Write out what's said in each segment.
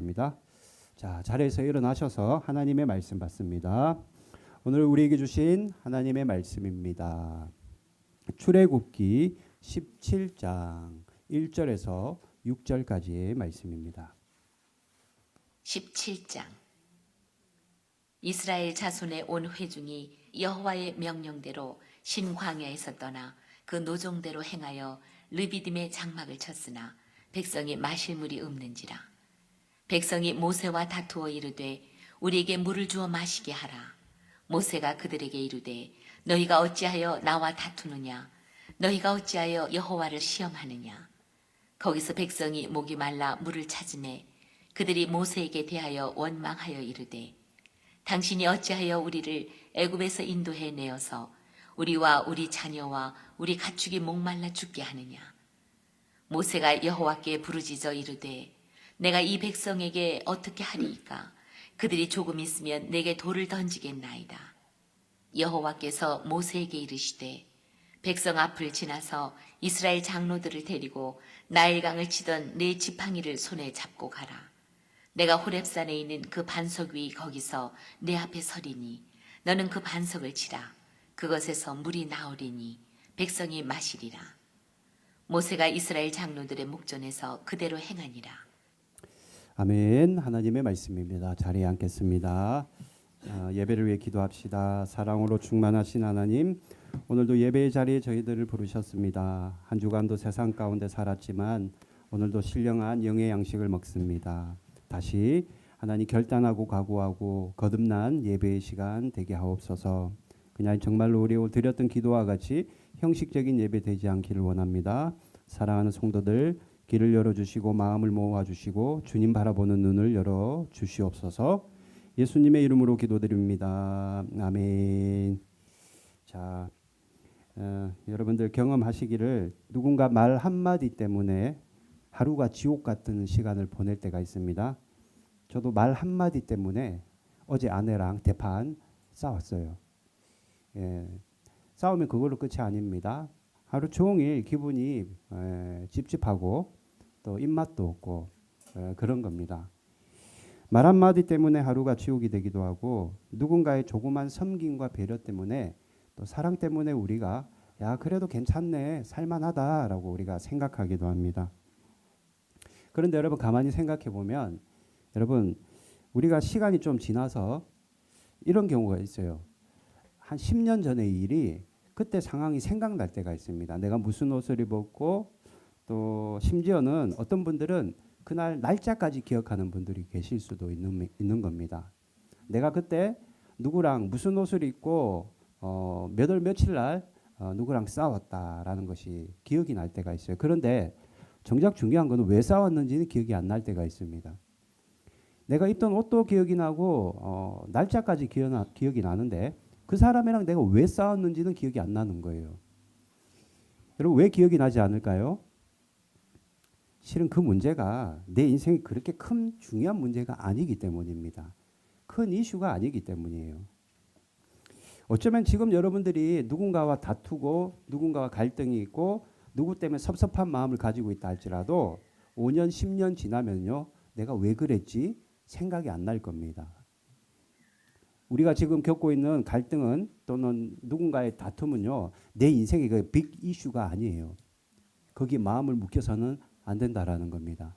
바랍니다. 자, 자리에서 일어나셔서 하나님의 말씀 받습니다. 오늘 우리에게 주신 하나님의 말씀입니다. 출애굽기 17장 1절에서 6절까지의 말씀입니다. 17장. 이스라엘 자손의 온 회중이 여호와의 명령대로 신광야에서 떠나 그 노종대로 행하여 르비딤의 장막을 쳤으나 백성이 마실 물이 없는지라. 백성이 모세와 다투어 이르되 우리에게 물을 주어 마시게 하라. 모세가 그들에게 이르되 너희가 어찌하여 나와 다투느냐. 너희가 어찌하여 여호와를 시험하느냐. 거기서 백성이 목이 말라 물을 찾으매 그들이 모세에게 대하여 원망하여 이르되 당신이 어찌하여 우리를 애굽에서 인도해 내어서 우리와 우리 자녀와 우리 가축이 목말라 죽게 하느냐. 모세가 여호와께 부르짖어 이르되 내가 이 백성에게 어떻게 하리이까. 그들이 조금 있으면 내게 돌을 던지겠나이다. 여호와께서 모세에게 이르시되 백성 앞을 지나서 이스라엘 장로들을 데리고 나일강을 치던 네 지팡이를 손에 잡고 가라. 내가 호렙산에 있는 그 반석 위 거기서 내 앞에 서리니 너는 그 반석을 치라. 그것에서 물이 나오리니 백성이 마시리라. 모세가 이스라엘 장로들의 목전에서 그대로 행하니라. 아멘. 하나님의 말씀입니다. 자리에 앉겠습니다. 예배를 위해 기도합시다. 사랑으로 충만하신 하나님, 오늘도 예배의 자리에 저희들을 부르셨습니다. 한 주간도 세상 가운데 살았지만 오늘도 신령한 영의 양식을 먹습니다. 다시 하나님 결단하고 각오하고 거듭난 예배의 시간 되게 하옵소서. 그냥 정말로 우리 드렸던 기도와 같이 형식적인 예배 되지 않기를 원합니다. 사랑하는 성도들 길을 열어주시고 마음을 모아주시고 주님 바라보는 눈을 열어주시옵소서. 예수님의 이름으로 기도드립니다. 아멘. 자, 여러분들 경험하시기를 누군가 말 한마디 때문에 하루가 지옥 같은 시간을 보낼 때가 있습니다. 저도 말 한마디 때문에 어제 아내랑 대판 싸웠어요. 싸우면 그걸로 끝이 아닙니다. 하루 종일 기분이 찝찝하고 또 입맛도 없고 그런 겁니다. 말 한마디 때문에 하루가 지옥이 되기도 하고 누군가의 조그만 섬김과 배려 때문에 또 사랑 때문에 우리가 야 그래도 괜찮네 살만하다라고 우리가 생각하기도 합니다. 그런데 여러분 가만히 생각해 보면 여러분 우리가 시간이 좀 지나서 이런 경우가 있어요. 한 10년 전의 일이 그때 상황이 생각날 때가 있습니다. 내가 무슨 옷을 입었고 또 심지어는 어떤 분들은 그날 날짜까지 기억하는 분들이 계실 수도 있는 겁니다. 내가 그때 누구랑 무슨 옷을 입고 몇 월 며칠 날 누구랑 싸웠다라는 것이 기억이 날 때가 있어요. 그런데 정작 중요한 건 왜 싸웠는지는 기억이 안 날 때가 있습니다. 내가 입던 옷도 기억이 나고 날짜까지 기억이 나는데 그 사람이랑 내가 왜 싸웠는지는 기억이 안 나는 거예요. 여러분 왜 기억이 나지 않을까요? 실은 그 문제가 내 인생이 그렇게 큰 중요한 문제가 아니기 때문입니다. 큰 이슈가 아니기 때문이에요. 어쩌면 지금 여러분들이 누군가와 다투고 누군가와 갈등이 있고 누구 때문에 섭섭한 마음을 가지고 있다 할지라도 5년 10년 지나면요. 내가 왜 그랬지? 생각이 안 날 겁니다. 우리가 지금 겪고 있는 갈등은 또는 누군가의 다툼은요. 내 인생의 그 빅 이슈가 아니에요. 거기에 마음을 묶여서는 안 된다라는 겁니다.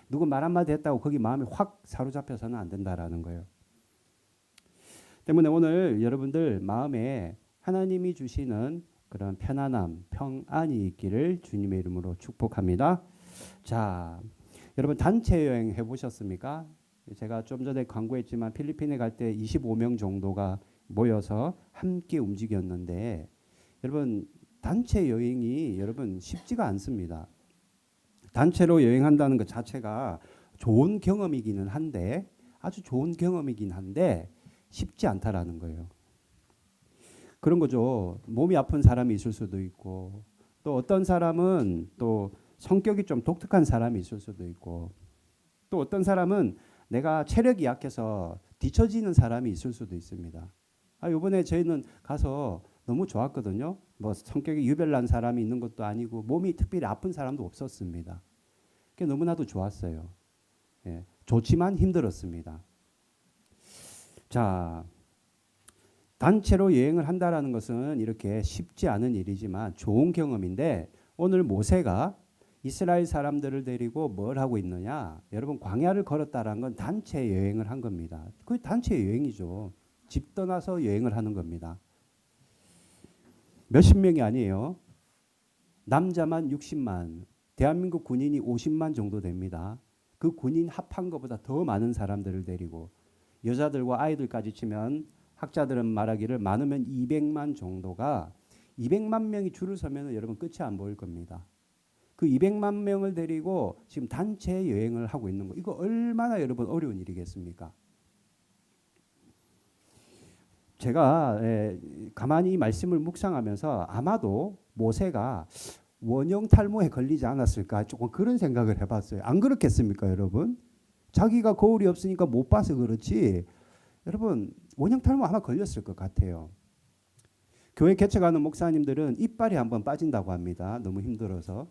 누구 말 한마디 했다고 거기 마음이 확 사로잡혀서는 안 된다라는 거예요. 때문에 오늘 여러분들 마음에 하나님이 주시는 그런 편안함, 평안이 있기를 주님의 이름으로 축복합니다. 자, 여러분 단체 여행 해보셨습니까? 제가 좀 전에 광고했지만 필리핀에 갈 때 25명 정도가 모여서 함께 움직였는데 여러분 단체 여행이 여러분 쉽지가 않습니다. 단체로 여행한다는 것 자체가 좋은 경험이기는 한데 아주 좋은 경험이긴 한데 쉽지 않다라는 거예요. 그런 거죠. 몸이 아픈 사람이 있을 수도 있고 또 어떤 사람은 또 성격이 좀 독특한 사람이 있을 수도 있고 또 어떤 사람은 내가 체력이 약해서 뒤처지는 사람이 있을 수도 있습니다. 이번에 저희는 가서 너무 좋았거든요. 뭐 성격이 유별난 사람이 있는 것도 아니고 몸이 특별히 아픈 사람도 없었습니다. 그게 너무나도 좋았어요. 예. 좋지만 힘들었습니다. 자, 단체로 여행을 한다라는 것은 이렇게 쉽지 않은 일이지만 좋은 경험인데 오늘 모세가 이스라엘 사람들을 데리고 뭘 하고 있느냐? 여러분 광야를 걸었다라는 건 단체 여행을 한 겁니다. 그 단체 여행이죠. 집 떠나서 여행을 하는 겁니다. 몇십 명이 아니에요. 남자만 60만, 대한민국 군인이 50만 정도 됩니다. 그 군인 합한 것보다 더 많은 사람들을 데리고 여자들과 아이들까지 치면 학자들은 말하기를 많으면 200만 정도가 200만 명이 줄을 서면 여러분 끝이 안 보일 겁니다. 그 200만 명을 데리고 지금 단체 여행을 하고 있는 거 이거 얼마나 여러분 어려운 일이겠습니까? 제가 가만히 이 말씀을 묵상하면서 아마도 모세가 원형 탈모에 걸리지 않았을까 조금 그런 생각을 해봤어요. 안 그렇겠습니까, 여러분? 자기가 거울이 없으니까 못 봐서 그렇지. 여러분 원형 탈모 아마 걸렸을 것 같아요. 교회 개척하는 목사님들은 이빨이 한번 빠진다고 합니다. 너무 힘들어서.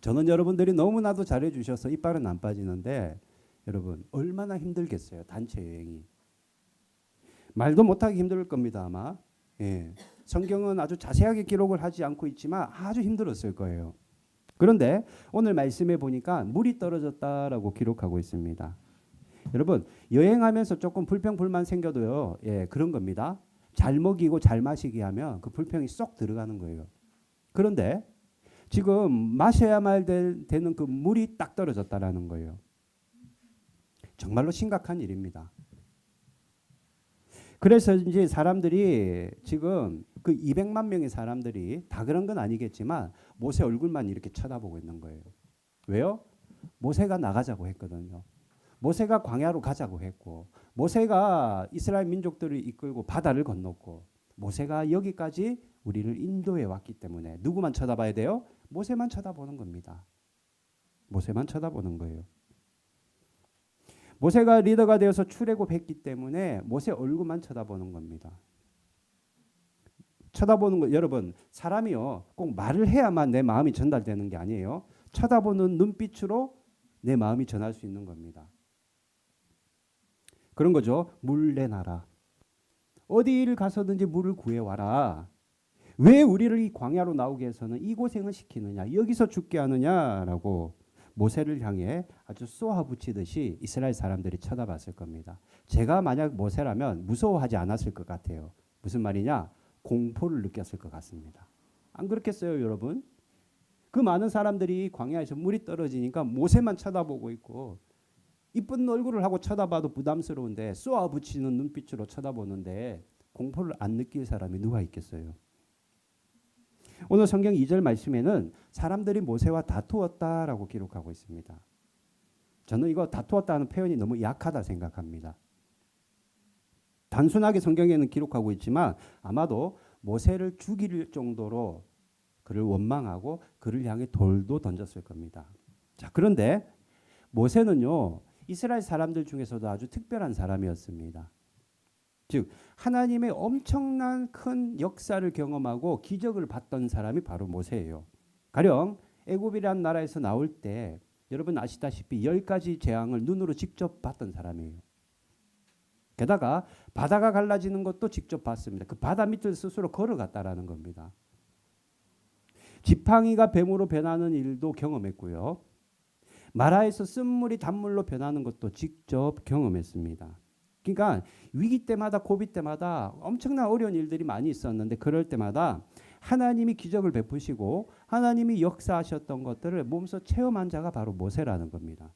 저는 여러분들이 너무나도 잘해주셔서 이빨은 안 빠지는데 여러분 얼마나 힘들겠어요. 단체 여행이. 말도 못하기 힘들 겁니다. 아마. 예. 성경은 아주 자세하게 기록을 하지 않고 있지만 아주 힘들었을 거예요. 그런데 오늘 말씀에 보니까 물이 떨어졌다라고 기록하고 있습니다. 여러분 여행하면서 조금 불평불만 생겨도요. 예, 그런 겁니다. 잘 먹이고 잘 마시게 하면 그 불평이 쏙 들어가는 거예요. 그런데 지금 마셔야만 되는 그 물이 딱 떨어졌다라는 거예요. 정말로 심각한 일입니다. 그래서 이제 사람들이 지금 그 200만 명의 사람들이 다 그런 건 아니겠지만 모세 얼굴만 이렇게 쳐다보고 있는 거예요. 왜요? 모세가 나가자고 했거든요. 모세가 광야로 가자고 했고 모세가 이스라엘 민족들을 이끌고 바다를 건넜고 모세가 여기까지 우리를 인도해 왔기 때문에 누구만 쳐다봐야 돼요? 모세만 쳐다보는 겁니다. 모세만 쳐다보는 거예요. 모세가 리더가 되어서 출애굽했기 때문에 모세 얼굴만 쳐다보는 겁니다. 쳐다보는 거 여러분 사람이요 꼭 말을 해야만 내 마음이 전달되는 게 아니에요. 쳐다보는 눈빛으로 내 마음이 전할 수 있는 겁니다. 그런 거죠. 물 내놔라. 어디를 가서든지 물을 구해와라. 왜 우리를 이 광야로 나오게 해서는 이 고생을 시키느냐 여기서 죽게 하느냐라고 모세를 향해 아주 쏘아붙이듯이 이스라엘 사람들이 쳐다봤을 겁니다. 제가 만약 모세라면 무서워하지 않았을 것 같아요. 무슨 말이냐? 공포를 느꼈을 것 같습니다. 안 그렇겠어요, 여러분? 그 많은 사람들이 광야에서 물이 떨어지니까 모세만 쳐다보고 있고 이쁜 얼굴을 하고 쳐다봐도 부담스러운데 쏘아붙이는 눈빛으로 쳐다보는데 공포를 안 느낄 사람이 누가 있겠어요? 오늘 성경 2절 말씀에는 사람들이 모세와 다투었다라고 기록하고 있습니다. 저는 이거 다투었다는 표현이 너무 약하다 생각합니다. 단순하게 성경에는 기록하고 있지만 아마도 모세를 죽일 정도로 그를 원망하고 그를 향해 돌도 던졌을 겁니다. 자, 그런데 모세는요 이스라엘 사람들 중에서도 아주 특별한 사람이었습니다. 즉 하나님의 엄청난 큰 역사를 경험하고 기적을 봤던 사람이 바로 모세예요. 가령 애굽이라는 나라에서 나올 때 여러분 아시다시피 10가지 재앙을 눈으로 직접 봤던 사람이에요. 게다가 바다가 갈라지는 것도 직접 봤습니다. 그 바다 밑을 스스로 걸어갔다라는 겁니다. 지팡이가 뱀으로 변하는 일도 경험했고요. 마라에서 쓴물이 단물로 변하는 것도 직접 경험했습니다. 그러니까 위기 때마다 고비 때마다 엄청난 어려운 일들이 많이 있었는데 그럴 때마다 하나님이 기적을 베푸시고 하나님이 역사하셨던 것들을 몸소 체험한 자가 바로 모세라는 겁니다.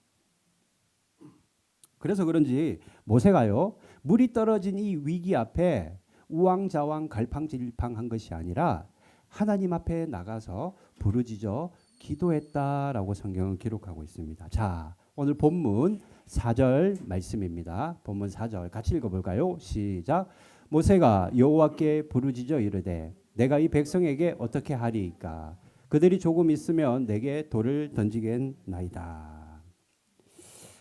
그래서 그런지 모세가요 물이 떨어진 이 위기 앞에 우왕좌왕 갈팡질팡한 것이 아니라 하나님 앞에 나가서 부르짖어 기도했다라고 성경은 기록하고 있습니다. 자, 오늘 본문 4절 말씀입니다. 본문 4절 같이 읽어볼까요? 시작. 모세가 여호와께 부르짖어 이르되 내가 이 백성에게 어떻게 하리이까? 그들이 조금 있으면 내게 돌을 던지겠나이다.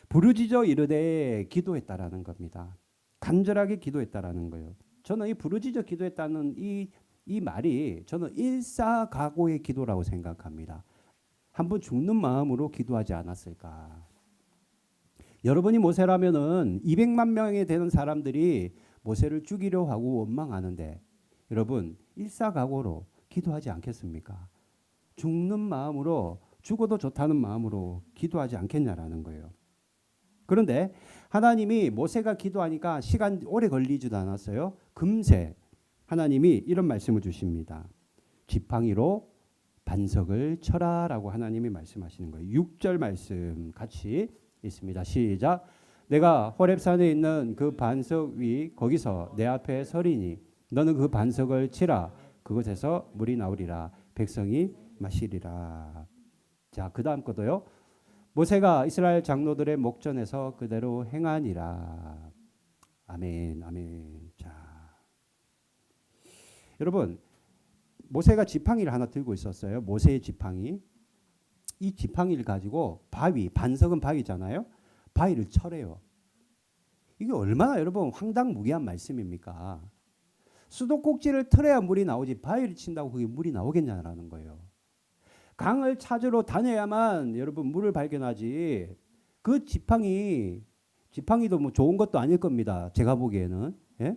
부르짖어 이르되 기도했다라는 겁니다. 간절하게 기도했다라는 거예요. 저는 이 부르짖어 기도했다는 이 말이 저는 일사각오의 기도라고 생각합니다. 한번 죽는 마음으로 기도하지 않았을까? 여러분이 모세라면은 200만 명에 되는 사람들이 모세를 죽이려 하고 원망하는데 여러분 일사각오로 기도하지 않겠습니까? 죽는 마음으로 죽어도 좋다는 마음으로 기도하지 않겠냐라는 거예요. 그런데 하나님이 모세가 기도하니까 시간 오래 걸리지도 않았어요. 금세 하나님이 이런 말씀을 주십니다. 지팡이로 반석을 쳐라라고 하나님이 말씀하시는 거예요. 6절 말씀 같이 있습니다. 시작. 내가 호렙산에 있는 그 반석 위 거기서 내 앞에 서리니 너는 그 반석을 치라. 그곳에서 물이 나오리라. 백성이 마시리라. 자, 그 다음 것도요. 모세가 이스라엘 장로들의 목전에서 그대로 행하니라. 아멘, 아멘. 자, 여러분 모세가 지팡이를 하나 들고 있었어요. 모세의 지팡이. 이 지팡이를 가지고 바위, 반석은 바위잖아요. 바위를 쳐래요. 이게 얼마나 여러분 황당무계한 말씀입니까? 수도꼭지를 틀어야 물이 나오지 바위를 친다고 그게 물이 나오겠냐라는 거예요. 강을 찾으러 다녀야만 여러분 물을 발견하지. 그 지팡이도 뭐 좋은 것도 아닐 겁니다. 제가 보기에는. 예?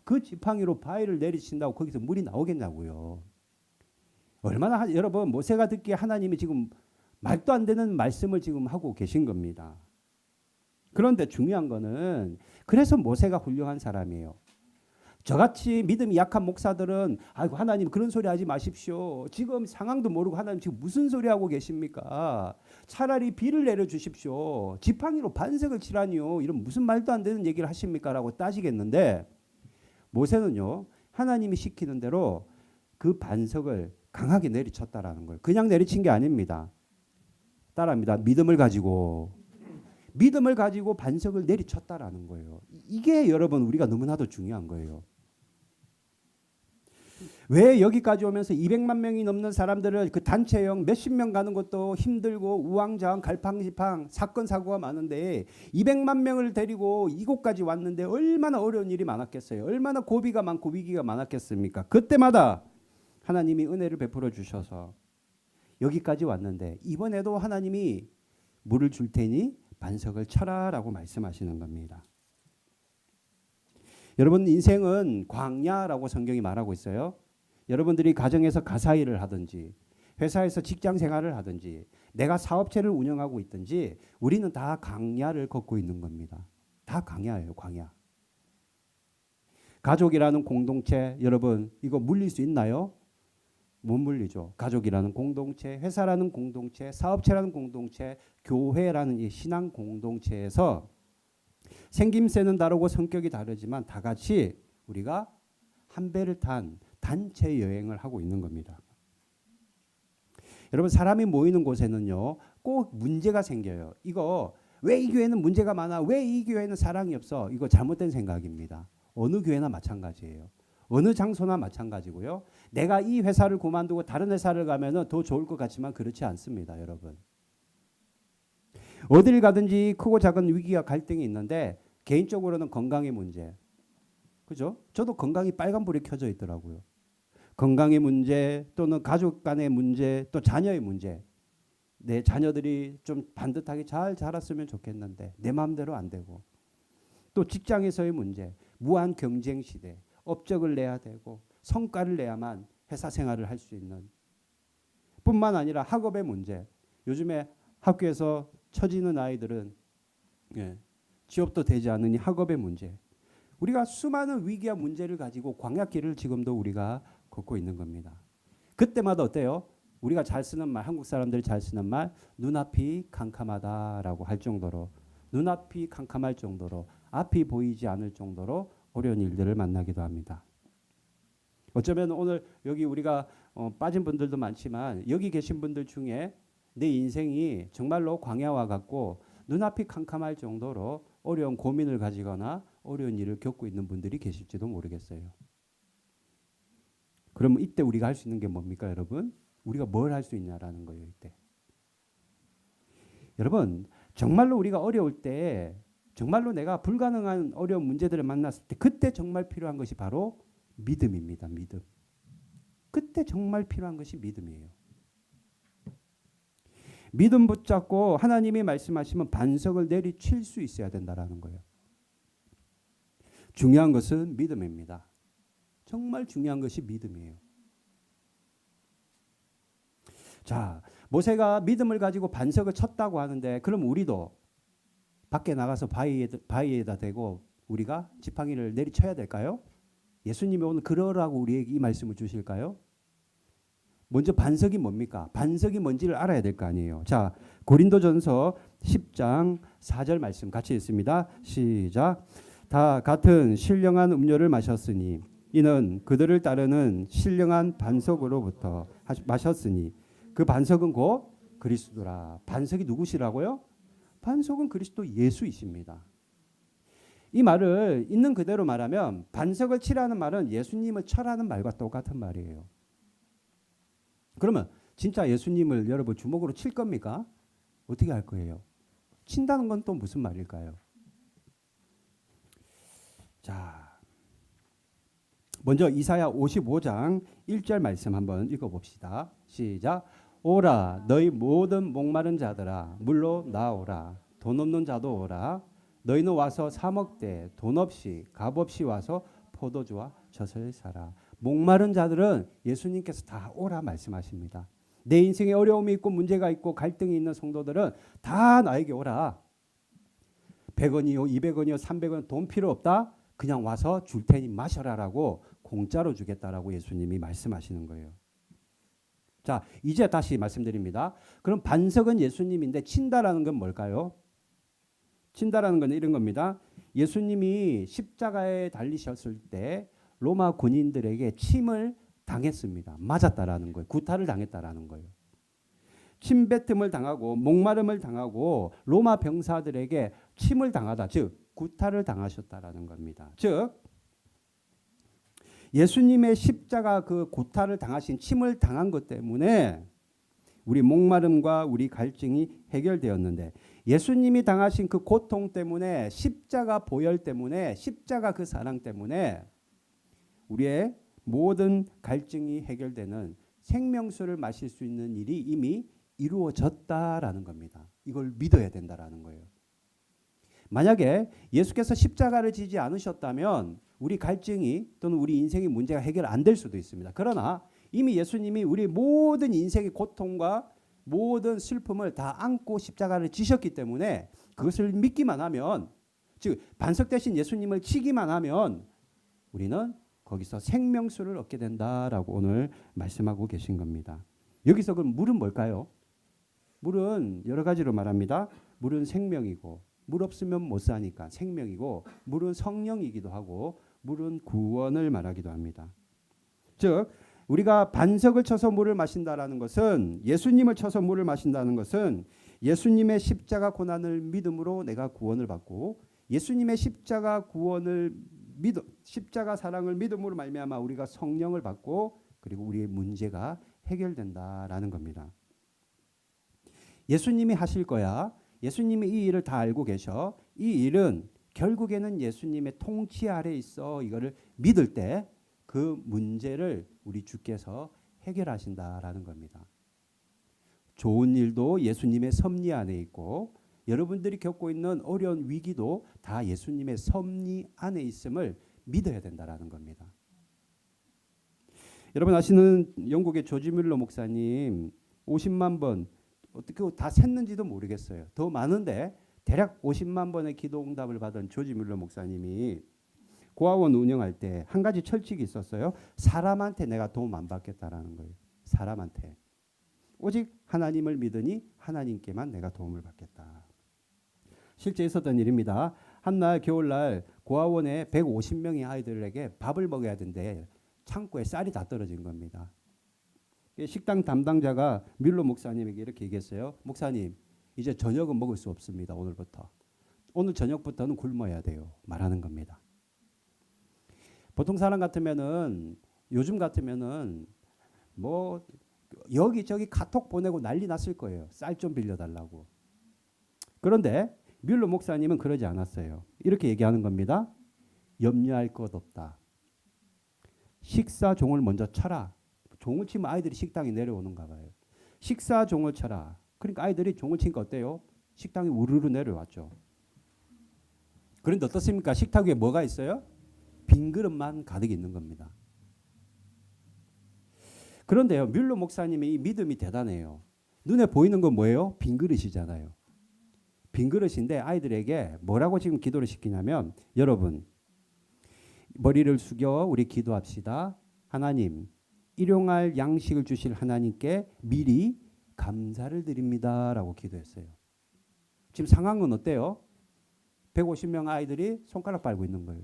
그 지팡이로 바위를 내리친다고 거기서 물이 나오겠냐고요. 얼마나 여러분 모세가 듣기에 하나님이 지금 말도 안 되는 말씀을 지금 하고 계신 겁니다. 그런데 중요한 거는 그래서 모세가 훌륭한 사람이에요. 저같이 믿음이 약한 목사들은 아이고 하나님 그런 소리 하지 마십시오. 지금 상황도 모르고 하나님 지금 무슨 소리 하고 계십니까? 차라리 비를 내려 주십시오. 지팡이로 반석을 치라니요. 이런 무슨 말도 안 되는 얘기를 하십니까? 라고 따지겠는데 모세는요. 하나님이 시키는 대로 그 반석을 강하게 내리쳤다라는 거예요. 그냥 내리친 게 아닙니다. 따라합니다. 믿음을 가지고 반석을 내리쳤다라는 거예요. 이게 여러분 우리가 너무나도 중요한 거예요. 왜 여기까지 오면서 200만 명이 넘는 사람들을 그 단체형 몇십 명 가는 것도 힘들고 우왕좌왕 갈팡질팡 사건 사고가 많은데 200만 명을 데리고 이곳까지 왔는데 얼마나 어려운 일이 많았겠어요. 얼마나 고비가 많고 위기가 많았겠습니까? 그때마다 하나님이 은혜를 베풀어 주셔서 여기까지 왔는데 이번에도 하나님이 물을 줄 테니 반석을 쳐라라고 말씀하시는 겁니다. 여러분 인생은 광야라고 성경이 말하고 있어요. 여러분들이 가정에서 가사일을 하든지 회사에서 직장 생활을 하든지 내가 사업체를 운영하고 있든지 우리는 다 광야를 걷고 있는 겁니다. 다 광야예요. 광야. 가족이라는 공동체 여러분 이거 물릴 수 있나요? 못 물리죠. 가족이라는 공동체, 회사라는 공동체, 사업체라는 공동체, 교회라는 이 신앙 공동체에서 생김새는 다르고 성격이 다르지만 다 같이 우리가 한 배를 탄 단체 여행을 하고 있는 겁니다. 여러분 사람이 모이는 곳에는요 꼭 문제가 생겨요. 이거 왜 이 교회는 문제가 많아? 왜 이 교회는 사랑이 없어? 이거 잘못된 생각입니다. 어느 교회나 마찬가지예요. 어느 장소나 마찬가지고요. 내가 이 회사를 그만두고 다른 회사를 가면은 더 좋을 것 같지만 그렇지 않습니다, 여러분. 어딜 가든지 크고 작은 위기와 갈등이 있는데 개인적으로는 건강의 문제. 그죠? 저도 건강이 빨간불이 켜져 있더라고요. 건강의 문제 또는 가족 간의 문제 또 자녀의 문제. 내 자녀들이 좀 반듯하게 잘 자랐으면 좋겠는데 내 마음대로 안 되고 또 직장에서의 문제, 무한 경쟁 시대, 업적을 내야 되고 성과를 내야만 회사 생활을 할 수 있는 뿐만 아니라 학업의 문제. 요즘에 학교에서 처지는 아이들은 취업도 되지 않으니 학업의 문제. 우리가 수많은 위기와 문제를 가지고 광야길을 지금도 우리가 걷고 있는 겁니다. 그때마다 어때요? 우리가 잘 쓰는 말, 한국 사람들이 잘 쓰는 말, 눈앞이 캄캄하다라고 할 정도로 눈앞이 캄캄할 정도로 앞이 보이지 않을 정도로 어려운 일들을 만나기도 합니다. 어쩌면 오늘 여기 우리가 빠진 분들도 많지만 여기 계신 분들 중에 내 인생이 정말로 광야와 같고 눈앞이 캄캄할 정도로 어려운 고민을 가지거나 어려운 일을 겪고 있는 분들이 계실지도 모르겠어요. 그러면 이때 우리가 할 수 있는 게 뭡니까, 여러분? 우리가 뭘 할 수 있냐라는 거예요, 이때. 여러분, 정말로 우리가 어려울 때, 정말로 내가 불가능한 어려운 문제들을 만났을 때 그때 정말 필요한 것이 바로 믿음입니다, 믿음. 그때 정말 필요한 것이 믿음이에요. 믿음 붙잡고 하나님이 말씀하시면 반석을 내리칠 수 있어야 된다라는 거예요. 중요한 것은 믿음입니다. 정말 중요한 것이 믿음이에요. 자, 모세가 믿음을 가지고 반석을 쳤다고 하는데 그럼 우리도 밖에 나가서 바위에다 대고 우리가 지팡이를 내리쳐야 될까요? 예수님이 오늘 그러라고 우리에게 이 말씀을 주실까요? 먼저 반석이 뭡니까? 반석이 뭔지를 알아야 될 거 아니에요. 자, 고린도전서 10장 4절 말씀 같이 읽습니다. 시작. 다 같은 신령한 음료를 마셨으니 이는 그들을 따르는 신령한 반석으로부터 마셨으니 그 반석은 곧 그리스도라. 반석이 누구시라고요? 반석은 그리스도 예수이십니다. 이 말을 있는 그대로 말하면 반석을 치라는 말은 예수님을 쳐라는 말과 똑같은 말이에요. 그러면 진짜 예수님을 여러분 주먹으로 칠 겁니까? 어떻게 할 거예요? 친다는 건 또 무슨 말일까요? 자, 먼저 이사야 55장 1절 말씀 한번 읽어봅시다. 시작. 오라 너희 모든 목마른 자들아 물로 나오라. 돈 없는 자도 오라. 너희는 와서 사 먹되 돈 없이 값 없이 와서 포도주와 젖을 사라. 목마른 자들은 예수님께서 다 오라 말씀하십니다. 내 인생에 어려움이 있고 문제가 있고 갈등이 있는 성도들은 다 나에게 오라. 100원이요 200원이요 300원 돈 필요 없다. 그냥 와서 줄 테니 마셔라라고 공짜로 주겠다라고 예수님이 말씀하시는 거예요. 자, 이제 다시 말씀드립니다. 그럼 반석은 예수님인데 친다라는 건 뭘까요? 친다라는 건 이런 겁니다. 예수님이 십자가에 달리셨을 때 로마 군인들에게 침을 당했습니다. 맞았다라는 거예요. 구타를 당했다라는 거예요. 침뱉음을 당하고 목마름을 당하고 로마 병사들에게 침을 당하다, 즉 구타를 당하셨다라는 겁니다. 즉 예수님의 십자가 그 구타를 당하신 침을 당한 것 때문에 우리 목마름과 우리 갈증이 해결되었는데 예수님이 당하신 그 고통 때문에 십자가 보혈 때문에 십자가 그 사랑 때문에 우리의 모든 갈증이 해결되는 생명수를 마실 수 있는 일이 이미 이루어졌다라는 겁니다. 이걸 믿어야 된다라는 거예요. 만약에 예수께서 십자가를 지지 않으셨다면 우리 갈증이 또는 우리 인생의 문제가 해결 안 될 수도 있습니다. 그러나 이미 예수님이 우리 모든 인생의 고통과 모든 슬픔을 다 안고 십자가를 지셨기 때문에 그것을 믿기만 하면, 즉 반석 대신 예수님을 치기만 하면 우리는 거기서 생명수를 얻게 된다라고 오늘 말씀하고 계신 겁니다. 여기서 그럼 물은 뭘까요? 물은 여러 가지로 말합니다. 물은 생명이고 물 없으면 못 사니까 생명이고, 물은 성령이기도 하고 물은 구원을 말하기도 합니다. 즉 우리가 반석을 쳐서 물을 마신다라는 것은, 예수님을 쳐서 물을 마신다는 것은 예수님의 십자가 고난을 믿음으로 내가 구원을 받고 예수님의 십자가 사랑을 믿음으로 말미암아 우리가 성령을 받고 그리고 우리의 문제가 해결된다라는 겁니다. 예수님이 하실 거야. 예수님이 이 일을 다 알고 계셔. 이 일은 결국에는 예수님의 통치 아래 있어. 이거를 믿을 때 그 문제를 우리 주께서 해결하신다라는 겁니다. 좋은 일도 예수님의 섭리 안에 있고 여러분들이 겪고 있는 어려운 위기도 다 예수님의 섭리 안에 있음을 믿어야 된다라는 겁니다. 여러분 아시는 영국의 조지 뮬러 목사님 50만 번 어떻게 다 샜는지도 모르겠어요. 더 많은데 대략 50만 번의 기도 응답을 받은 조지 뮬러 목사님이 고아원 운영할 때 한 가지 철칙이 있었어요. 사람한테 내가 도움 안 받겠다라는 거예요. 사람한테. 오직 하나님을 믿으니 하나님께만 내가 도움을 받겠다. 실제 있었던 일입니다. 한날 겨울날 고아원에 150명의 아이들에게 밥을 먹여야 되는데 창고에 쌀이 다 떨어진 겁니다. 식당 담당자가 뮬러 목사님에게 이렇게 얘기했어요. 목사님, 이제 저녁은 먹을 수 없습니다. 오늘부터. 오늘 저녁부터는 굶어야 돼요. 말하는 겁니다. 보통 사람 같으면은, 요즘 같으면은 뭐 여기저기 카톡 보내고 난리 났을 거예요. 쌀 좀 빌려달라고. 그런데 뮬러 목사님은 그러지 않았어요. 이렇게 얘기하는 겁니다. 염려할 것 없다. 식사 종을 먼저 쳐라. 종을 치면 아이들이 식당에 내려오는가 봐요. 식사 종을 쳐라. 그러니까 아이들이 종을 치니까 어때요? 식당이 우르르 내려왔죠. 그런데 어떻습니까? 식탁 위에 뭐가 있어요? 빈 그릇만 가득 있는 겁니다. 그런데요, 뮬러 목사님의 이 믿음이 대단해요. 눈에 보이는 건 뭐예요? 빈 그릇이잖아요. 빈 그릇인데 아이들에게 뭐라고 지금 기도를 시키냐면, 여러분 머리를 숙여 우리 기도합시다. 하나님, 일용할 양식을 주실 하나님께 미리 감사를 드립니다라고 기도했어요. 지금 상황은 어때요? 150명 아이들이 손가락 빨고 있는 거예요.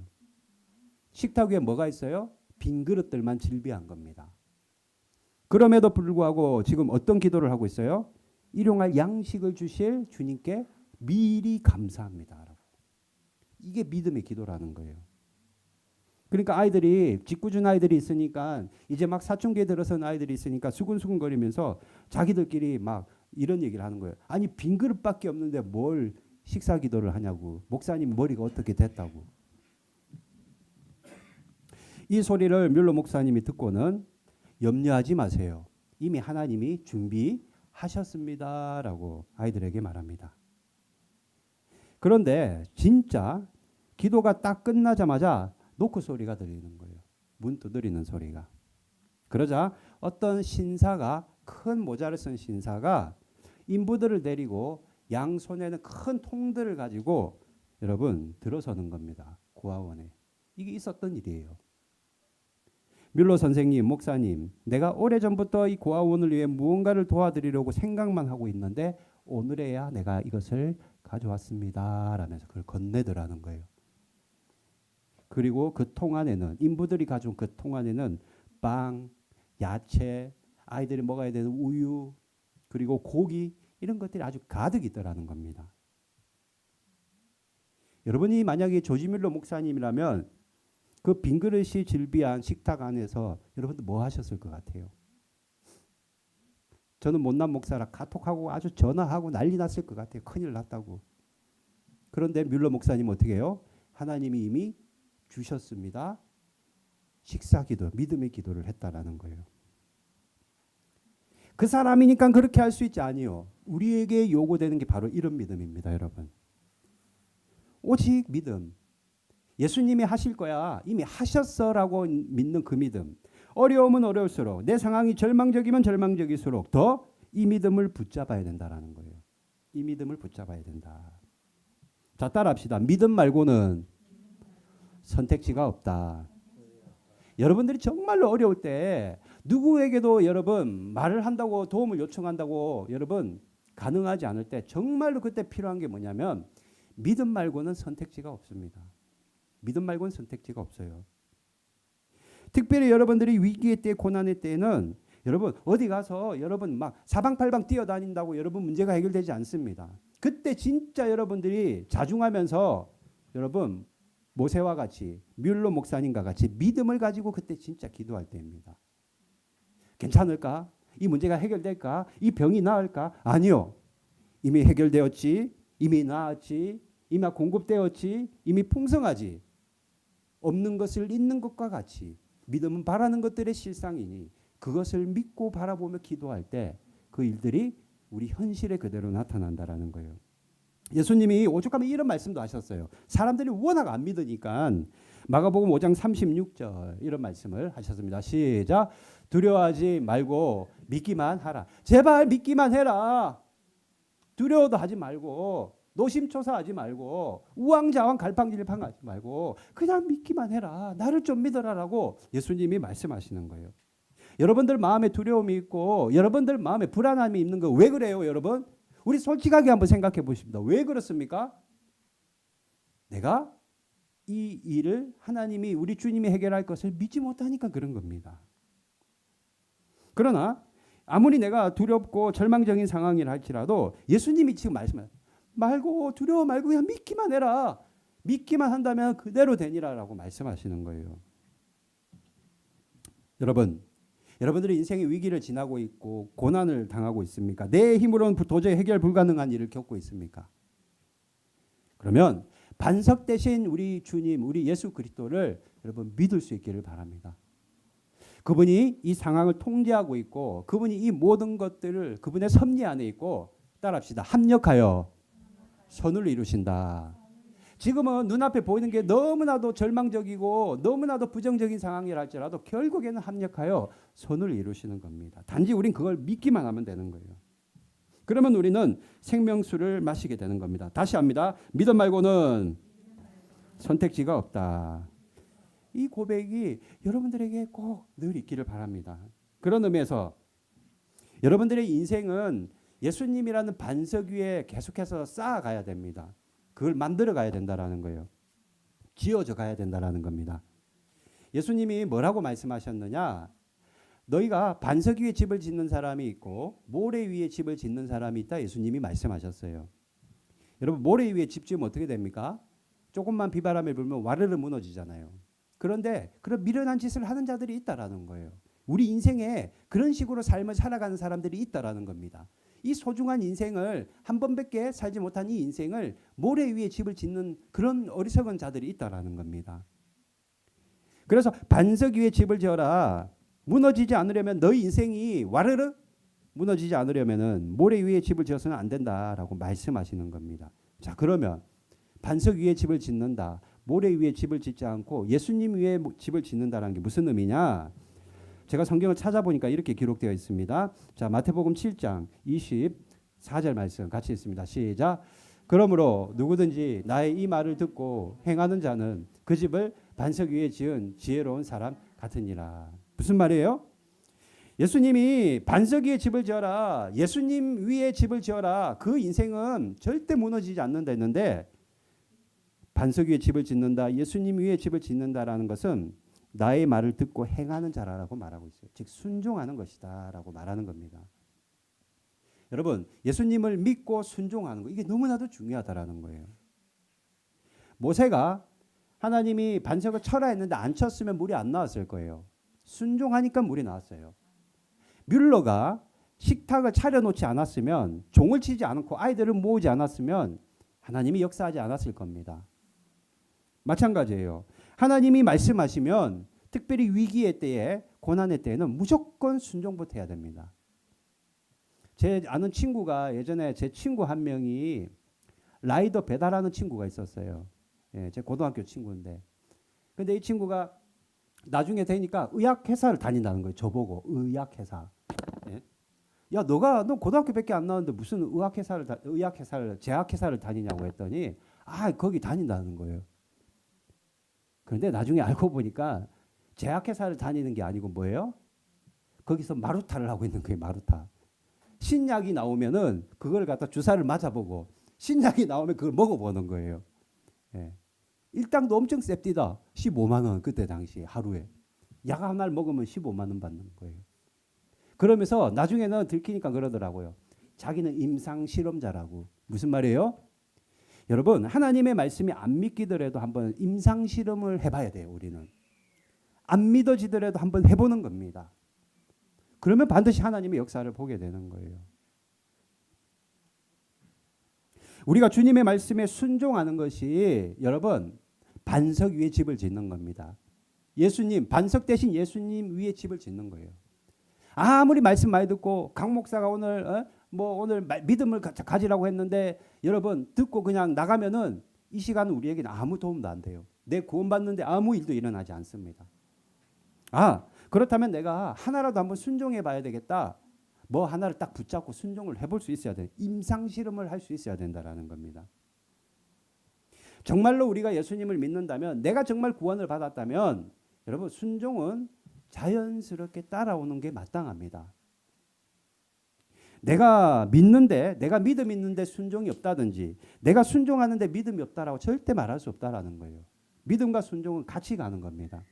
식탁 위에 뭐가 있어요? 빈 그릇들만 질비한 겁니다. 그럼에도 불구하고 지금 어떤 기도를 하고 있어요? 일용할 양식을 주실 주님께 미리 감사합니다. 이게 믿음의 기도라는 거예요. 그러니까 아이들이, 짓궂은 아이들이 있으니까, 이제 막 사춘기에 들어선 아이들이 있으니까 수근수근거리면서 자기들끼리 막 이런 얘기를 하는 거예요. 아니 빈 그릇밖에 없는데 뭘 식사 기도를 하냐고. 목사님 머리가 어떻게 됐다고. 이 소리를 뮬러 목사님이 듣고는 염려하지 마세요. 이미 하나님이 준비하셨습니다라고 아이들에게 말합니다. 그런데 진짜 기도가 딱 끝나자마자 노크 소리가 들리는 거예요. 문 두드리는 소리가. 그러자 어떤 신사가, 큰 모자를 쓴 신사가 인부들을 데리고 양손에는 큰 통들을 가지고 여러분 들어서는 겁니다. 고아원에. 이게 있었던 일이에요. 뮬러 선생님, 목사님, 내가 오래전부터 이 고아원을 위해 무언가를 도와드리려고 생각만 하고 있는데 오늘에야 내가 이것을 가져왔습니다 라면서 그걸 건네더라는 거예요. 그리고 그 통 안에는, 인부들이 가져온 그 통 안에는 빵, 야채, 아이들이 먹어야 되는 우유, 그리고 고기, 이런 것들이 아주 가득 있더라는 겁니다. 여러분이 만약에 조지 뮬러 목사님이라면 그 빈 그릇이 질비한 식탁 안에서 여러분들 뭐 하셨을 것 같아요? 저는 못난 목사라 카톡하고 아주 전화하고 난리 났을 것 같아요. 큰일 났다고. 그런데 뮬러 목사님 어떻게 해요? 하나님이 이미 주셨습니다. 식사 기도, 믿음의 기도를 했다라는 거예요. 그 사람이니까 그렇게 할 수 있지 아니요. 우리에게 요구되는 게 바로 이런 믿음입니다, 여러분. 오직 믿음. 예수님이 하실 거야. 이미 하셨어라고 믿는 그 믿음. 어려움은 어려울수록, 내 상황이 절망적이면 절망적일수록 더 이 믿음을 붙잡아야 된다라는 거예요. 이 믿음을 붙잡아야 된다. 자, 따라합시다. 믿음 말고는 선택지가 없다. 여러분들이 정말로 어려울 때 누구에게도 여러분 말을 한다고, 도움을 요청한다고 여러분 가능하지 않을 때 정말로 그때 필요한 게 뭐냐면 믿음 말고는 선택지가 없습니다. 믿음 말고는 선택지가 없어요. 특별히 여러분들이 위기의 때, 고난의 때에는 여러분 어디 가서 여러분 막 사방팔방 뛰어다닌다고 여러분 문제가 해결되지 않습니다. 그때 진짜 여러분들이 자중하면서 여러분 모세와 같이, 뮬러 목사님과 같이 믿음을 가지고 그때 진짜 기도할 때입니다. 괜찮을까? 이 문제가 해결될까? 이 병이 나을까? 아니요. 이미 해결되었지. 이미 나았지. 이미 공급되었지. 이미 풍성하지. 없는 것을 있는 것과 같이 믿음은 바라는 것들의 실상이니 그것을 믿고 바라보며 기도할 때 그 일들이 우리 현실에 그대로 나타난다라는 거예요. 예수님이 오죽하면 이런 말씀도 하셨어요. 사람들이 워낙 안 믿으니까 마가복음 5장 36절 이런 말씀을 하셨습니다. 시작. 두려워하지 말고 믿기만 하라. 제발 믿기만 해라. 두려워도 하지 말고 노심초사하지 말고 우왕좌왕 갈팡질팡하지 말고 그냥 믿기만 해라. 나를 좀 믿어라라고 예수님이 말씀하시는 거예요. 여러분들 마음에 두려움이 있고 여러분들 마음에 불안함이 있는 거 왜 그래요, 여러분? 우리 솔직하게 한번 생각해 보십니다. 왜 그렇습니까? 내가 이 일을 하나님이, 우리 주님이 해결할 것을 믿지 못하니까 그런 겁니다. 그러나 아무리 내가 두렵고 절망적인 상황이라 할지라도 예수님이 지금 말고 두려워 말고 그냥 믿기만 해라. 믿기만 한다면 그대로 되니라라고 말씀하시는 거예요. 여러분들이 인생의 위기를 지나고 있고 고난을 당하고 있습니까? 내 힘으로는 도저히 해결 불가능한 일을 겪고 있습니까? 그러면 반석 대신 우리 주님, 우리 예수 그리스도를 여러분 믿을 수 있기를 바랍니다. 그분이 이 상황을 통제하고 있고 그분이 이 모든 것들을 그분의 섭리 안에 있고 따라합시다. 합력하여 선을 이루신다. 지금은 눈앞에 보이는 게 너무나도 절망적이고 너무나도 부정적인 상황이라 할지라도 결국에는 합력하여 선을 이루시는 겁니다. 단지 우린 그걸 믿기만 하면 되는 거예요. 그러면 우리는 생명수를 마시게 되는 겁니다. 다시 합니다. 믿음 말고는 선택지가 없다. 이 고백이 여러분들에게 꼭 늘 있기를 바랍니다. 그런 의미에서 여러분들의 인생은 예수님이라는 반석 위에 계속해서 쌓아가야 됩니다. 그걸 만들어 가야 된다라는 거예요. 지어져 가야 된다라는 겁니다. 예수님이 뭐라고 말씀하셨느냐? 너희가 반석 위에 집을 짓는 사람이 있고 모래 위에 집을 짓는 사람이 있다. 예수님이 말씀하셨어요. 여러분 모래 위에 집 지으면 어떻게 됩니까? 조금만 비바람이 불면 와르르 무너지잖아요. 그런데 그런 미련한 짓을 하는 자들이 있다라는 거예요. 우리 인생에 그런 식으로 삶을 살아가는 사람들이 있다라는 겁니다. 이 소중한 인생을 한 번밖에 살지 못한 이 인생을 모래 위에 집을 짓는 그런 어리석은 자들이 있다라는 겁니다. 그래서 반석 위에 집을 지어라. 무너지지 않으려면 너희 인생이 와르르 무너지지 않으려면은 모래 위에 집을 지어서는 안 된다라고 말씀하시는 겁니다. 자, 그러면 반석 위에 집을 짓는다. 모래 위에 집을 짓지 않고 예수님 위에 집을 짓는다라는 게 무슨 의미냐? 제가 성경을 찾아보니까 이렇게 기록되어 있습니다. 자, 마태복음 7장 24절 말씀 같이 읽습니다. 시작. 그러므로 누구든지 나의 이 말을 듣고 행하는 자는 그 집을 반석 위에 지은 지혜로운 사람 같으니라. 무슨 말이에요? 예수님이 반석 위에 집을 지어라. 예수님 위에 집을 지어라. 그 인생은 절대 무너지지 않는다 했는데 반석 위에 집을 짓는다. 예수님 위에 집을 짓는다라는 것은 나의 말을 듣고 행하는 자라고 말하고 있어요. 즉 순종하는 것이다라고 말하는 겁니다. 여러분 예수님을 믿고 순종하는 거 이게 너무나도 중요하다라는 거예요. 모세가 하나님이 반석을 쳐라 했는데 안 쳤으면 물이 안 나왔을 거예요. 순종하니까 물이 나왔어요. 뮬러가 식탁을 차려놓지 않았으면 종을 치지 않고 아이들을 모으지 않았으면 하나님이 역사하지 않았을 겁니다. 마찬가지예요. 하나님이 말씀하시면 특별히 위기의 때에 고난의 때에는 무조건 순종부터 해야 됩니다. 제 아는 친구가 예전에 제 친구 한 명이 라이더 배달하는 친구가 있었어요. 예, 제 고등학교 친구인데. 근데 이 친구가 나중에 되니까 의학회사를 다닌다는 거예요. 저보고 의학회사. 예? 야, 너 고등학교밖에 안 나왔는데 무슨 제약회사를 다니냐고 했더니 거기 다닌다는 거예요. 그런데 나중에 알고 보니까 제약회사를 다니는 게 아니고 뭐예요? 거기서 마루타를 하고 있는 거예요. 마루타. 신약이 나오면은 그걸 갖다 주사를 맞아보고 신약이 나오면 그걸 먹어보는 거예요. 예. 일당도 엄청 셉디다. 15만 원 그때 당시 하루에. 약 하나를 먹으면 15만 원 받는 거예요. 그러면서 나중에는 들키니까 그러더라고요. 자기는 임상실험자라고. 무슨 말이에요? 여러분 하나님의 말씀이 안 믿기더라도 한번 임상실험을 해봐야 돼요. 우리는. 안 믿어지더라도 한번 해보는 겁니다. 그러면 반드시 하나님의 역사를 보게 되는 거예요. 우리가 주님의 말씀에 순종하는 것이 여러분 반석 위에 집을 짓는 겁니다. 예수님 반석 대신 예수님 위에 집을 짓는 거예요. 아무리 말씀 많이 듣고 강 목사가 오늘 믿음을 가지라고 했는데 여러분 듣고 그냥 나가면은 이 시간은 우리에게는 아무 도움도 안 돼요. 내 구원받는데 아무 일도 일어나지 않습니다. 그렇다면 내가 하나라도 한번 순종해 봐야 되겠다. 뭐 하나를 딱 붙잡고 순종을 해볼 수 있어야 돼. 임상실험을 할 수 있어야 된다라는 겁니다. 정말로 우리가 예수님을 믿는다면 내가 정말 구원을 받았다면 여러분 순종은 자연스럽게 따라오는 게 마땅합니다. 내가 믿음 있는데 순종이 없다든지 내가 순종하는데 믿음이 없다라고 절대 말할 수 없다라는 거예요. 믿음과 순종은 같이 가는 겁니다.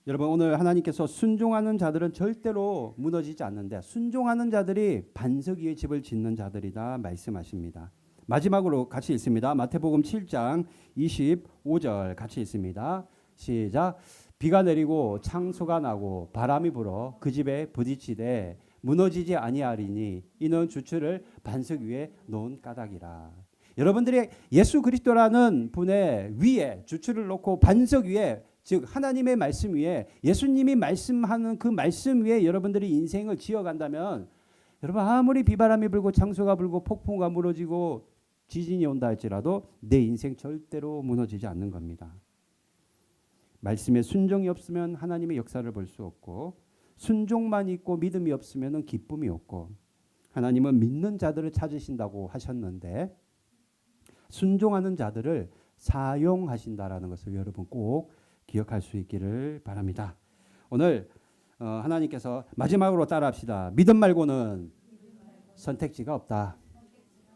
여러분 오늘 하나님께서 순종하는 자들은 절대로 무너지지 않는데 순종하는 자들이 반석 위에 집을 짓는 자들이다 말씀하십니다. 마지막으로 같이 읽습니다. 마태복음 7장 25절 같이 읽습니다. 시작. 비가 내리고 창수가 나고 바람이 불어 그 집에 부딪히되 무너지지 아니하리니 이는 주추를 반석 위에 놓은 까닭이라. 여러분들이 예수 그리스도라는 분의 위에 주추를 놓고 반석 위에 즉 하나님의 말씀 위에 예수님이 말씀하는 그 말씀 위에 여러분들이 인생을 지어간다면 여러분 아무리 비바람이 불고 창수가 불고 폭풍우가 무너지고 지진이 온다 할지라도 내 인생 절대로 무너지지 않는 겁니다. 말씀에 순종이 없으면 하나님의 역사를 볼 수 없고 순종만 있고 믿음이 없으면 기쁨이 없고 하나님은 믿는 자들을 찾으신다고 하셨는데 순종하는 자들을 사용하신다라는 것을 여러분 꼭 기억할 수 있기를 바랍니다. 오늘 하나님께서 마지막으로 따라합시다. 믿음 말고는 선택지가 없다.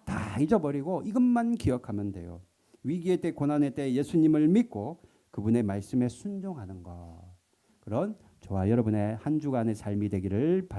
다 잊어버리고 이것만 기억하면 돼요. 위기의 때 고난의 때 예수님을 믿고 그분의 말씀에 순종하는 것. 그런 저와 여러분의 한 주간의 삶이 되기를 바랍니다.